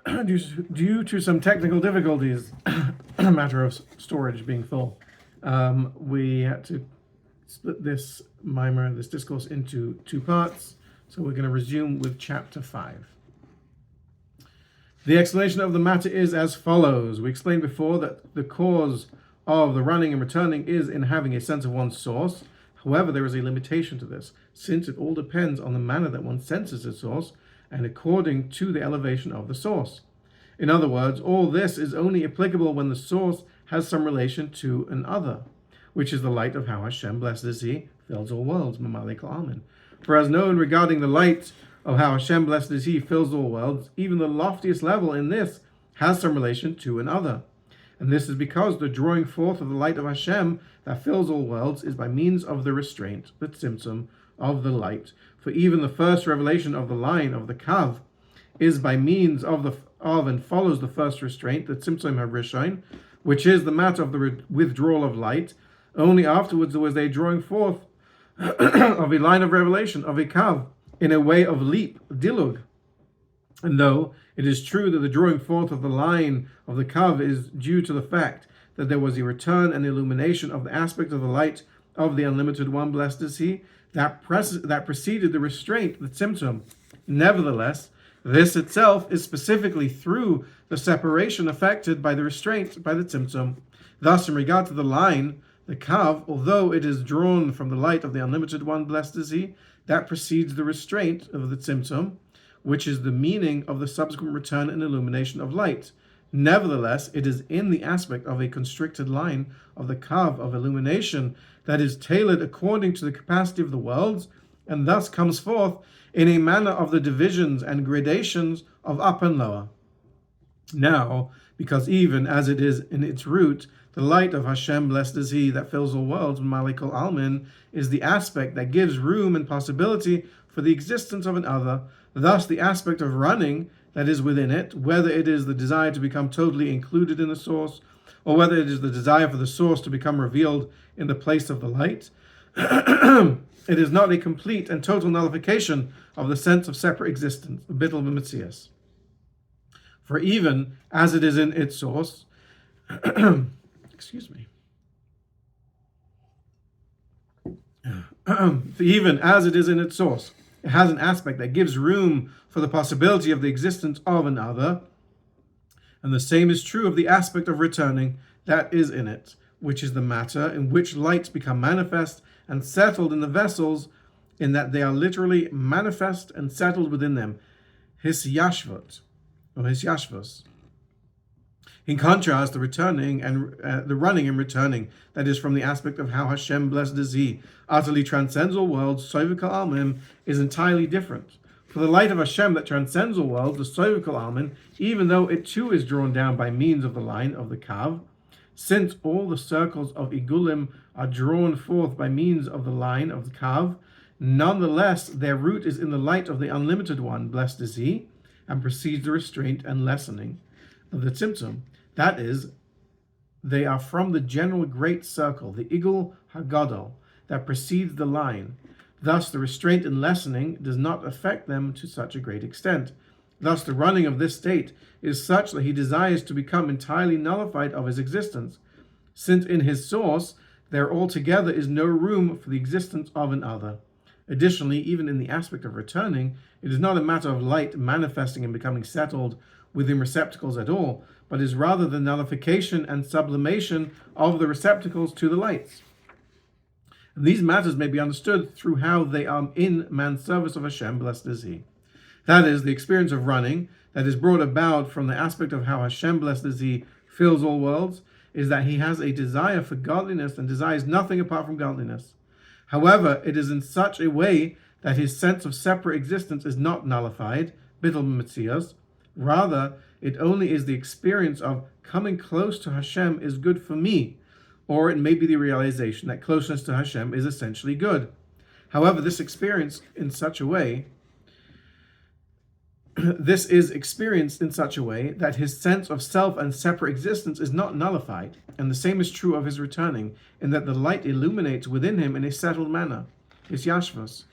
due to some technical difficulties, a matter of storage being full, we had to split this Maamer, this discourse, into two parts. So we're going to resume with chapter 5. The explanation of the matter is as follows. We explained before that the cause of the running and returning is in having a sense of one's source. However, there is a limitation to this, since it all depends on the manner that one senses its source and according to the elevation of the source. In other words, all this is only applicable when the source has some relation to an other, which is the light of how Hashem, blessed is He, fills all worlds, Mevarchim. For as known regarding the light of how Hashem, blessed is He, fills all worlds, even the loftiest level in this has some relation to an other. And this is because the drawing forth of the light of Hashem that fills all worlds is by means of the restraint, the tzimtzum, of the light. For even the first revelation of the line of the kav is by means of and follows the first restraint, the tzimtzum harishain, which is the matter of the withdrawal of light. Only afterwards there was a drawing forth of a line of revelation, of a kav, in a way of leap, dilug. And though it is true that the drawing forth of the line of the kav is due to the fact that there was a return and illumination of the aspect of the light of the unlimited one, blessed is He, that preceded the restraint, the tzimtzum. Nevertheless, this itself is specifically through the separation affected by the restraint, by the tzimtzum. Thus, in regard to the line, the kav, although it is drawn from the light of the unlimited one, blessed is He, that precedes the restraint of the tzimtzum, which is the meaning of the subsequent return and illumination of light. Nevertheless, it is in the aspect of a constricted line of the kav of illumination that is tailored according to the capacity of the worlds, and thus comes forth in a manner of the divisions and gradations of up and lower. Now, because even as it is in its root, the light of Hashem, blessed is He, that fills all worlds, Maamer, is the aspect that gives room and possibility for the existence of an other. Thus, the aspect of running that is within it, whether it is the desire to become totally included in the source, or whether it is the desire for the source to become revealed in the place of the light, it is not a complete and total nullification of the sense of separate existence, the bittul v'metzias. For even as it is in its source, for even as it is in its source, it has an aspect that gives room for the possibility of the existence of another, and the same is true of the aspect of returning that is in it, which is the matter in which lights become manifest and settled in the vessels, in that they are literally manifest and settled within them, hisyashvot, or hisyashvos. In contrast, the returning and the running and returning, that is from the aspect of how Hashem, blessed is He, utterly transcends all worlds, sovikal almin, is entirely different. For the light of Hashem that transcends all worlds, the sovikal almin, even though it too is drawn down by means of the line of the kav, since all the circles of igulim are drawn forth by means of the line of the kav, nonetheless their root is in the light of the unlimited one, blessed is He, and precedes the restraint and lessening of the tzimtzum. That is, they are from the general great circle, the igul hagadol, that precedes the line. Thus, the restraint and lessening does not affect them to such a great extent. Thus, the running of this state is such that he desires to become entirely nullified of his existence, since in his source there altogether is no room for the existence of an other. Additionally, even in the aspect of returning, it is not a matter of light manifesting and becoming settled within receptacles at all, but is rather the nullification and sublimation of the receptacles to the lights. And these matters may be understood through how they are in man's service of Hashem, blessed is He. That is, the experience of running that is brought about from the aspect of how Hashem, blessed is He, fills all worlds, is that He has a desire for godliness and desires nothing apart from godliness. However, it is in such a way that his sense of separate existence is not nullified, bittul metzias. Rather, it only is the experience of coming close to Hashem is good for me, or it may be the realization that closeness to Hashem is essentially good. However, this experience in such a way, this is experienced in such a way that his sense of self and separate existence is not nullified, and the same is true of his returning, in that the light illuminates within him in a settled manner, his yashvas.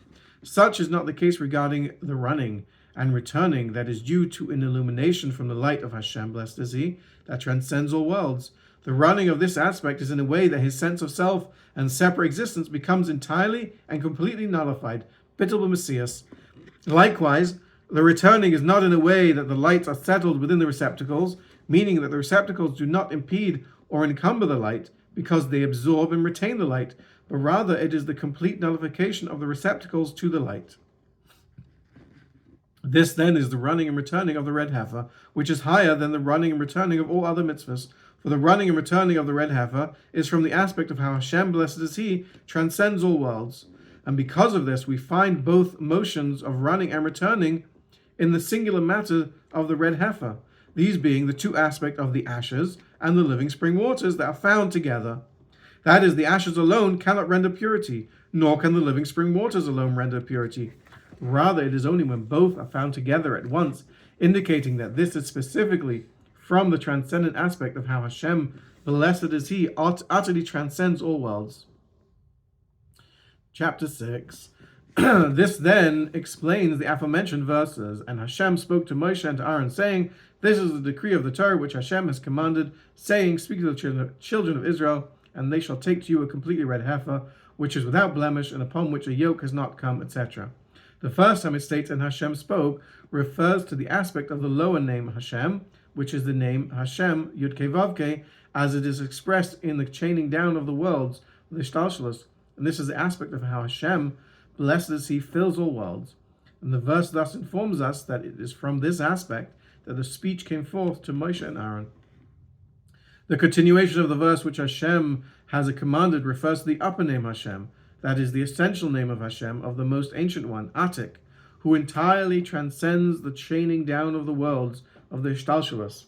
Such is not the case regarding the running, and returning that is due to an illumination from the light of Hashem, blessed is He, that transcends all worlds. The running of this aspect is in a way that his sense of self and separate existence becomes entirely and completely nullified. Bittul b'Messias. Likewise, the returning is not in a way that the lights are settled within the receptacles, meaning that the receptacles do not impede or encumber the light because they absorb and retain the light, but rather it is the complete nullification of the receptacles to the light. This then is the running and returning of the red heifer, which is higher than the running and returning of all other mitzvahs. For the running and returning of the red heifer is from the aspect of how Hashem, blessed is He, transcends all worlds. And because of this, we find both motions of running and returning in the singular matter of the red heifer, these being the two aspects of the ashes and the living spring waters that are found together. That is, the ashes alone cannot render purity, nor can the living spring waters alone render purity. Rather, it is only when both are found together at once, indicating that this is specifically from the transcendent aspect of how Hashem, blessed is He, utterly transcends all worlds. Chapter 6. This then explains the aforementioned verses. And Hashem spoke to Moshe and to Aaron, saying, "This is the decree of the Torah which Hashem has commanded, saying, Speak to the children of Israel, and they shall take to you a completely red heifer, which is without blemish, and upon which a yoke has not come," etc. The first time it states, "and Hashem spoke," refers to the aspect of the lower name Hashem, which is the name Hashem, Yud-Kei Vav-Kei, as it is expressed in the chaining down of the worlds, the Shtalshalos. And this is the aspect of how Hashem, blessed is He, fills all worlds. And the verse thus informs us that it is from this aspect that the speech came forth to Moshe and Aaron. The continuation of the verse which Hashem has commanded refers to the upper name Hashem, that is the essential name of Hashem, of the most ancient one, Atik, who entirely transcends the chaining down of the worlds of the Shtalshalos.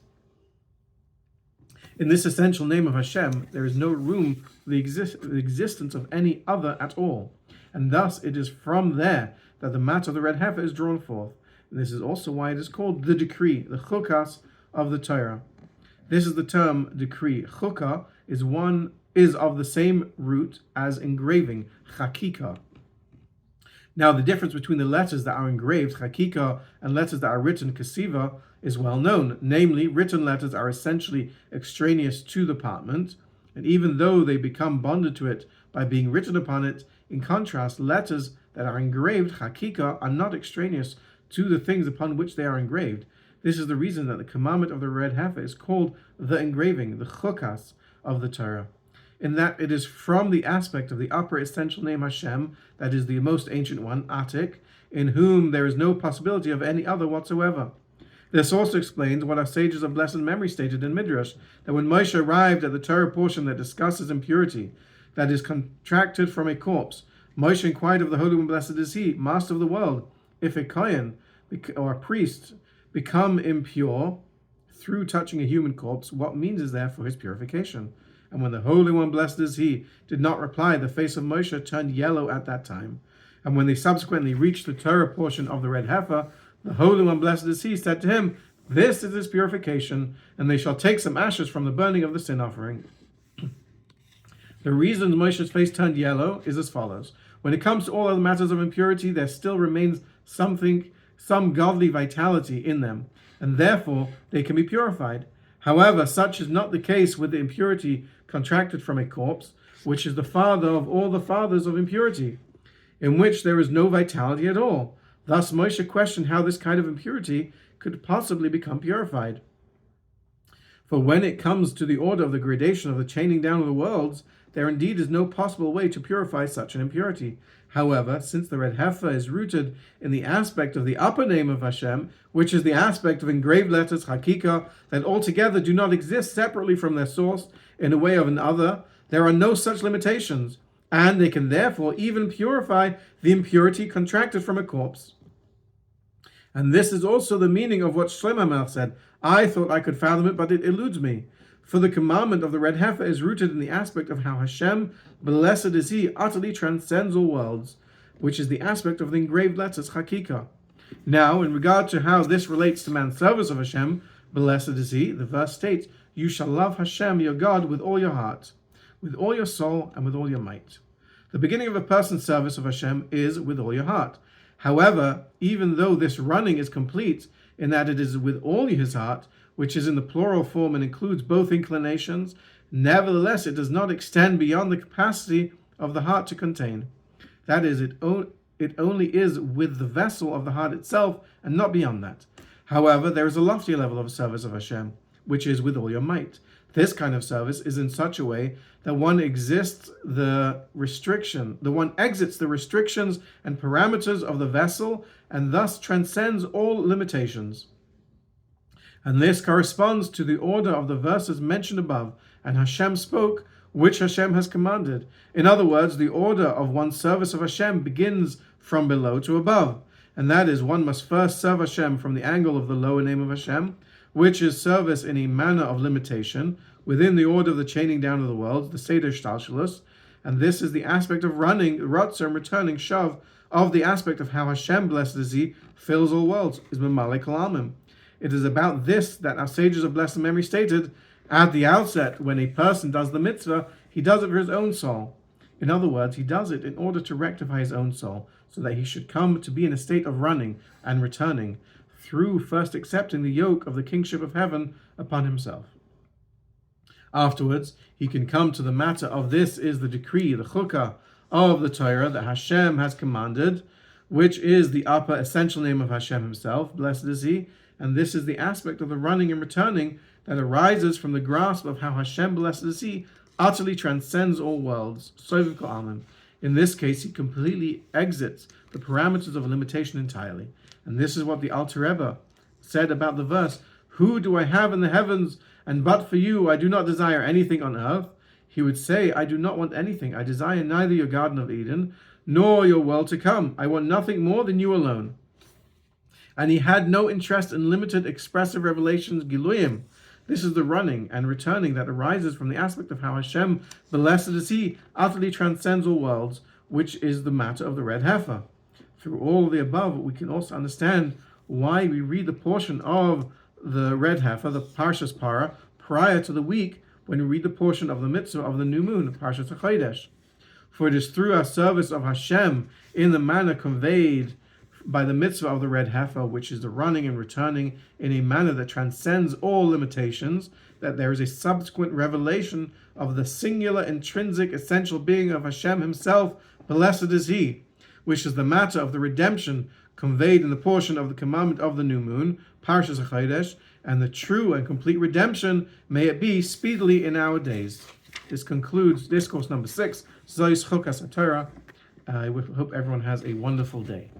In this essential name of Hashem, there is no room for the existence of any other at all. And thus it is from there that the matter of the red heifer is drawn forth. And this is also why it is called the decree, the chukas of the Torah. This is the term decree. Chukah is of the same root as engraving, chakika. Now the difference between the letters that are engraved, chakika, and letters that are written, kasiva, is well known. Namely, written letters are essentially extraneous to the parchment, and even though they become bonded to it by being written upon it, in contrast, letters that are engraved, chakika, are not extraneous to the things upon which they are engraved. This is the reason that the commandment of the red heifer is called the engraving, the chukas of the Torah, in that it is from the aspect of the upper essential name Hashem, that is the most ancient one, Atik, in whom there is no possibility of any other whatsoever. This also explains what our sages of blessed memory stated in Midrash, that when Moshe arrived at the Torah portion that discusses impurity, that is contracted from a corpse, Moshe inquired of the Holy One, blessed is He, Master of the world, if a kohen or a priest become impure through touching a human corpse, what means is there for his purification? And when the Holy One, blessed is He, did not reply, the face of Moshe turned yellow at that time. And when they subsequently reached the Torah portion of the red heifer, the Holy One, blessed is He, said to him, "This is his purification, and they shall take some ashes from the burning of the sin offering." The reason Moshe's face turned yellow is as follows. When it comes to all other matters of impurity, there still remains some godly vitality in them, and therefore they can be purified. However, such is not the case with the impurity contracted from a corpse, which is the father of all the fathers of impurity, in which there is no vitality at all. Thus Moshe questioned how this kind of impurity could possibly become purified. For when it comes to the order of the gradation of the chaining down of the worlds, there indeed is no possible way to purify such an impurity. However, since the red heifer is rooted in the aspect of the upper name of Hashem, which is the aspect of engraved letters, hakika, that altogether do not exist separately from their source in a way of another, there are no such limitations, and they can therefore even purify the impurity contracted from a corpse. And this is also the meaning of what Shlomo said, "I thought I could fathom it, but it eludes me." For the commandment of the red heifer is rooted in the aspect of how Hashem, blessed is He, utterly transcends all worlds, which is the aspect of the engraved letters, Hakika. Now, in regard to how this relates to man's service of Hashem, blessed is He, the verse states, "You shall love Hashem, your God, with all your heart, with all your soul, and with all your might." The beginning of a person's service of Hashem is with all your heart. However, even though this running is complete in that it is with all his heart, which is in the plural form and includes both inclinations, nevertheless it does not extend beyond the capacity of the heart to contain. That is, it only is with the vessel of the heart itself and not beyond that. However, there is a loftier level of service of Hashem, which is with all your might. This kind of service is in such a way that one exits the restrictions and parameters of the vessel and thus transcends all limitations. And this corresponds to the order of the verses mentioned above, and Hashem spoke, which Hashem has commanded. In other words, the order of one's service of Hashem begins from below to above, and that is, one must first serve Hashem from the angle of the lower name of Hashem, which is service in a manner of limitation, within the order of the chaining down of the worlds, the Seder Shtalshalus, and this is the aspect of running, Ratzah, and returning, Shav, of the aspect of how Hashem, blessed is He, fills all worlds, is Mamale Kalamim. It is about this that our sages of blessed memory stated at the outset, when a person does the mitzvah, he does it for his own soul. In other words, he does it in order to rectify his own soul, so that he should come to be in a state of running and returning, through first accepting the yoke of the kingship of heaven upon himself. Afterwards, he can come to the matter of this is the decree, the chukah of the Torah that Hashem has commanded, which is the upper essential name of Hashem himself, blessed is He, and this is the aspect of the running and returning that arises from the grasp of how Hashem, blessed is He, utterly transcends all worlds. In this case, he completely exits the parameters of limitation entirely. And this is what the Alter Rebbe said about the verse, "Who do I have in the heavens, and but for you I do not desire anything on earth?" He would say, I do not want anything. I desire neither your Garden of Eden, nor your world to come. I want nothing more than you alone. And he had no interest in limited expressive revelations, Giluyim. This is the running and returning that arises from the aspect of how Hashem, blessed is He, utterly transcends all worlds, which is the matter of the red heifer. Through all of the above, we can also understand why we read the portion of the red heifer, the Parshas Parah, prior to the week when we read the portion of the mitzvah of the new moon, the Parshat Chodesh. For it is through our service of Hashem in the manner conveyed by the mitzvah of the red heifer, which is the running and returning in a manner that transcends all limitations, that there is a subsequent revelation of the singular, intrinsic, essential being of Hashem himself, blessed is He, which is the matter of the redemption conveyed in the portion of the commandment of the new moon, Parshas Chodesh, and the true and complete redemption, may it be speedily in our days. This concludes discourse number 6, Zot Chukat Hatorah. I hope everyone has a wonderful day.